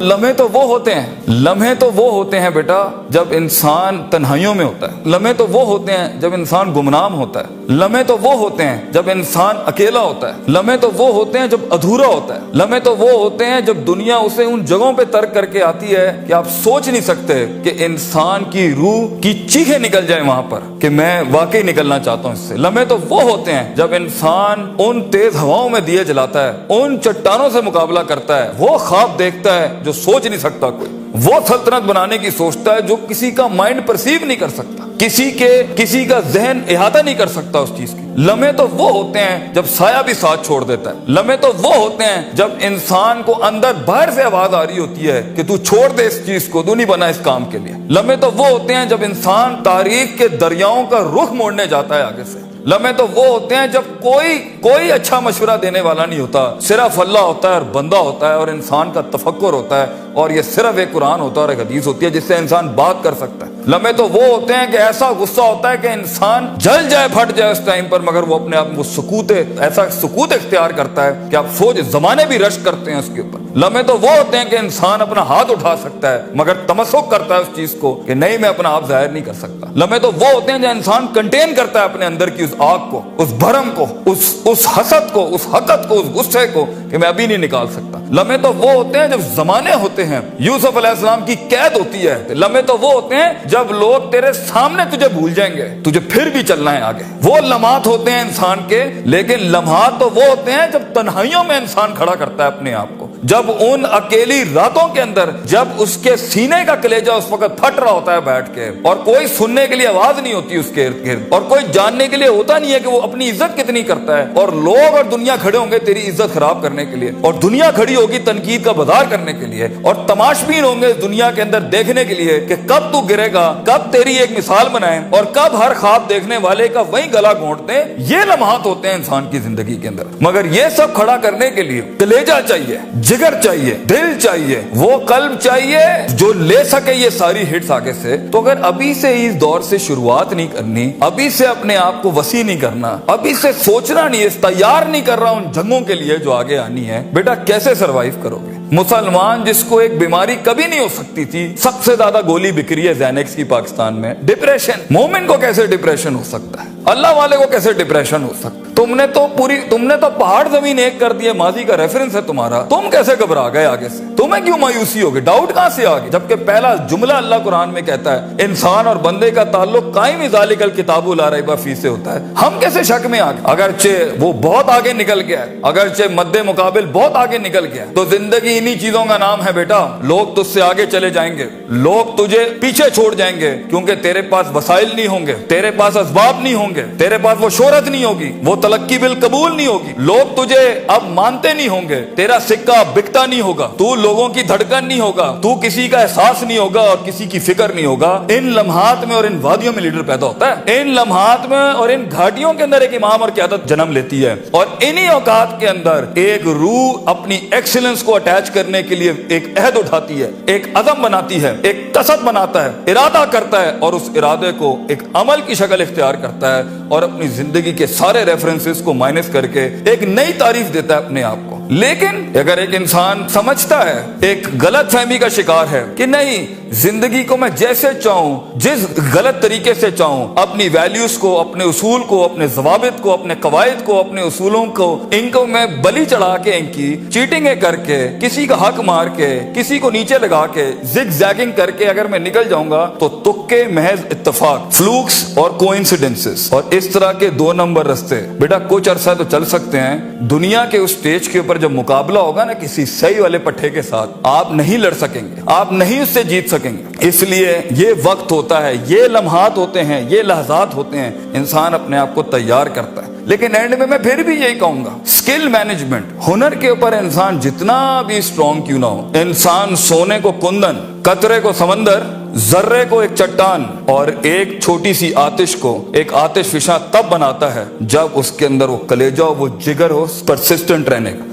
لمحے تو وہ ہوتے ہیں، لمحے تو وہ ہوتے ہیں بیٹا جب انسان تنہائیوں میں ہوتا ہے، لمحے تو وہ ہوتے ہیں جب انسان گمنام ہوتا ہے، لمحے تو وہ ہوتے ہیں جب انسان اکیلا ہوتا ہے، لمحے تو وہ ہوتے ہیں جب ادھورا ہوتا ہے، لمحے تو وہ ہوتے ہیں جب دنیا اسے ان جگہوں پہ ترک کر کے آتی ہے کہ آپ سوچ نہیں سکتے کہ انسان کی روح کی چیخیں نکل جائیں وہاں پر کہ میں واقعی نکلنا چاہتا ہوں اس سے۔ لمحے تو وہ ہوتے ہیں جب انسان ان تیز ہواؤں میں دیے جلاتا ہے، ان چٹانوں سے مقابلہ کرتا ہے، وہ خواب دیکھتا ہے جو سوچ نہیں سکتا کوئی، وہ سلطنت بنانے کی سوچتا ہے جو کسی کا مائنڈ پرسیو نہیں کر سکتا، کسی کا ذہن احاطہ نہیں کر سکتا اس چیز کی۔ لمحے تو وہ ہوتے ہیں جب سایہ بھی ساتھ چھوڑ دیتا ہے، لمحے تو وہ ہوتے ہیں جب انسان کو اندر باہر سے آواز آ رہی ہوتی ہے کہ تو چھوڑ دے اس چیز کو، تو نہیں بنا اس کام کے لیے۔ لمحے تو وہ ہوتے ہیں جب انسان تاریخ کے دریاؤں کا رخ موڑنے جاتا ہے آگے سے۔ لمحے تو وہ ہوتے ہیں جب کوئی اچھا مشورہ دینے والا نہیں ہوتا، صرف اللہ ہوتا ہے اور بندہ ہوتا ہے اور انسان کا تفکر ہوتا ہے، اور یہ صرف ایک قرآن ہوتا ہے اور ایک حدیث ہوتی ہے جس سے انسان بات کر سکتا ہے۔ لمحے تو وہ ہوتے ہیں کہ ایسا غصہ ہوتا ہے کہ انسان جل جائے، پھٹ جائے اس ٹائم پر، مگر وہ اپنے آپ وہ ایسا سکوت اختیار کرتا ہے کہ آپ سوچ زمانے بھی رشک کرتے ہیں اس کے اوپر۔ لمحے تو وہ ہوتے ہیں کہ انسان اپنا ہاتھ اٹھا سکتا ہے مگر تمسک کرتا ہے اس چیز کو کہ نہیں، میں اپنا آپ ظاہر نہیں کر سکتا۔ لمحے تو وہ ہوتے ہیں جو انسان کنٹین کرتا ہے اپنے اندر کی اس آگ کو، اس بھرم کو، اس حسد کو، اس حقد کو، اس غصے کو کہ میں ابھی نہیں نکال سکتا۔ لمحے تو وہ ہوتے ہیں جب زمانے ہوتے ہیں، یوسف علیہ السلام کی قید ہوتی ہے۔ لمحے تو وہ ہوتے ہیں جب لوگ تیرے سامنے تجھے بھول جائیں گے، تجھے پھر بھی چلنا ہے آگے۔ وہ لمحات ہوتے ہیں انسان کے، لیکن لمحات تو وہ ہوتے ہیں جب تنہائیوں میں انسان کھڑا کرتا ہے اپنے آپ کو، جب ان اکیلی راتوں کے اندر، جب اس کے سینے کا کلیجہ اس وقت پھٹ رہا ہوتا ہے بیٹھ کے، اور کوئی سننے کے لیے آواز نہیں ہوتی اس کے ارد گرد، اور کوئی جاننے کے لیے ہوتا نہیں ہے کہ وہ اپنی عزت کتنی کرتا ہے، اور لوگ اور دنیا کھڑے ہوں گے تیری عزت خراب کرنے کے لیے، اور دنیا کھڑی ہوگی تنقید کا بازار کرنے کے لیے، اور تماشبین ہوں گے دنیا کے اندر دیکھنے کے لیے کہ کب تو گرے گا، کب تیری ایک مثال بنائیں، اور کب ہر خواب دیکھنے والے کا وہی گلا گھونٹ دیں۔ یہ لمحات ہوتے ہیں انسان کی زندگی کے اندر، مگر یہ سب کھڑا کرنے کے لیے کلیجہ چاہیے، جگر چاہیے، دل چاہیے، وہ قلب چاہیے جو لے سکے یہ ساری ہٹس آگے سے۔ تو اگر ابھی سے اس دور سے شروعات نہیں کرنی، ابھی سے اپنے آپ کو وسیع نہیں کرنا، ابھی سے سوچنا نہیں، تیار نہیں کر رہا ان جنگوں کے لیے جو آگے آنی ہے، بیٹا کیسے سروائیو کرو گے؟ مسلمان جس کو ایک بیماری کبھی نہیں ہو سکتی تھی، سب سے زیادہ گولی بک رہی ہے زینکس کی پاکستان میں، ڈپریشن۔ مومن کو کیسے ڈپریشن ہو سکتا ہے؟ اللہ والے کو کیسے ڈپریشن ہو سکتا ہے؟ تم نے تو پہاڑ زمین ایک کر دیے، ماضی کا ریفرنس ہے تمہارا، تم کیسے گھبرا گئے آگے سے؟ تمہیں کیوں مایوسی ہوگی؟ ڈاؤٹ کہاں سے آگے؟ جبکہ پہلا جملہ اللہ قرآن میں کہتا ہے انسان اور بندے کا تعلق قائم ذالک الکتاب لا ریب فیہ سے ہوتا ہے۔ ہم کیسے شک میں آگے؟ اگرچہ وہ بہت آگے نکل گیا ہے، اگرچہ مد مقابل بہت آگے نکل گیا، تو زندگی انہی چیزوں کا نام ہے بیٹا۔ لوگ تجھ سے آگے چلے جائیں گے، لوگ تجھے پیچھے چھوڑ جائیں گے، کیونکہ تیرے پاس وسائل نہیں ہوں گے، تیرے پاس اسباب نہیں ہوں گے، تیرے پاس وہ شہرت نہیں ہوگی، وہ تلقی بالقبول نہیں ہوگی، لوگ تجھے اب مانتے نہیں ہوں گے، تیرا سکہ بکتا نہیں ہوگا، تو لوگوں کی دھڑکن نہیں ہوگا، تو کسی کا احساس نہیں ہوگا اور کسی کی فکر نہیں ہوگا۔ ان لمحات میں اور ان وادیوں میں لیڈر پیدا ہوتا ہے، ان لمحات میں اور ان گھاٹیوں کے اندر ایک امام اور قیادت جنم لیتی ہے، اور انہی اوقات کے اندر ایک روح اپنی ایکسیلنس کو اٹیچ کرنے کے لیے ایک عہد اٹھاتی ہے، ایک عزم بناتی ہے، ایک قصد بناتا ہے، ارادہ کرتا ہے، اور اس ارادے کو ایک عمل کی شکل اختیار کرتا ہے، اور اپنی زندگی کے سارے ریفرنسز کو مائنس کر کے ایک نئی تعریف دیتا ہے اپنے آپ کو۔ لیکن اگر ایک انسان سمجھتا ہے، ایک غلط فہمی کا شکار ہے کہ نہیں، زندگی کو میں جیسے چاہوں، جس غلط طریقے سے چاہوں، اپنی ویلیوز کو، اپنے اصول کو، اپنے ضوابط کو، اپنے قواعد کو، اپنے اصولوں کو، ان کو میں بلی چڑھا کے، ان کی چیٹنگیں کر کے، کسی کا حق مار کے، کسی کو نیچے لگا کے، زگ زیگنگ کر کے اگر میں نکل جاؤں گا تو تکے، محض اتفاق، فلوکس اور کوئنسیڈنسز، اور اس طرح کے 2 نمبر رستے بیٹا کچھ عرصہ تو چل سکتے ہیں۔ دنیا کے اس سٹیج کے اوپر جب مقابلہ ہوگا نا کسی صحیح والے پٹھے کے ساتھ، آپ نہیں لڑ سکیں گے، آپ نہیں اس سے جیت سکیں گے۔ اس لیے یہ وقت ہوتا ہے، یہ لمحات ہوتے ہیں، یہ لحظات ہوتے ہیں، انسان اپنے آپ کو تیار کرتا ہے۔ لیکن اینڈ میں پھر بھی یہی کہوں گا، سکل مینجمنٹ، ہنر کے اوپر انسان جتنا بھی اسٹرانگ کیوں نہ ہو، انسان سونے کو کندن، قطرے کو سمندر، ذرے کو ایک چٹان اور ایک چھوٹی سی آتش کو ایک آتش فشاں تب بناتا ہے جب اس کے اندر وہ کلیجہ، وہ جگر ہو پرسسٹنٹ رہنے کا۔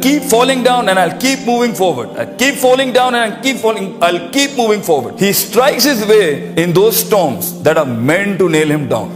keep falling down and I'll keep moving forward. I'll keep falling down and I'll keep moving forward. He strikes his way in those storms that are meant to nail him down.